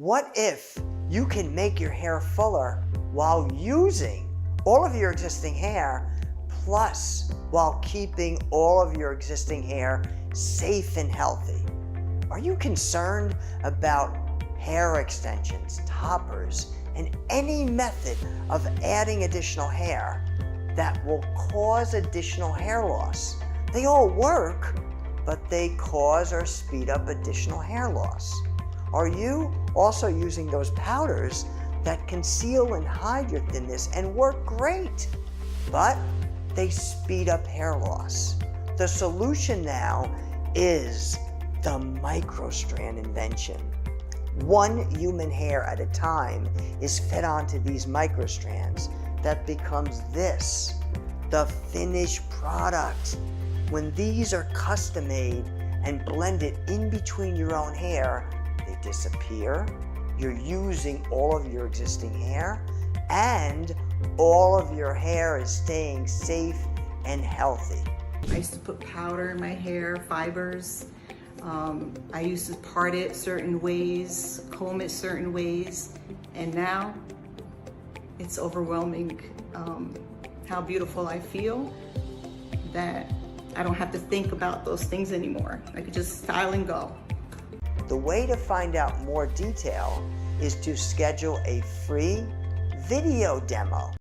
What if you can make your hair fuller while using all of your existing hair, plus while keeping all of your existing hair safe and healthy? Are you concerned about hair extensions, toppers, and any method of adding additional hair that will cause additional hair loss? They all work, but they cause or speed up additional hair loss. Are you also using those powders that conceal and hide your thinness and work great, but they speed up hair loss? The solution now is the microstrand invention. One human hair at a time is fed onto these microstrands that becomes this, the finished product. When these are custom made and blended in between your own hair, they disappear. You're using all of your existing hair, and all of your hair is staying safe and healthy. I used to put powder in my hair, fibers. I used to part it certain ways, comb it certain ways, and now it's overwhelming how beautiful I feel that I don't have to think about those things anymore. I could just style and go. The way to find out more detail is to schedule a free video demo.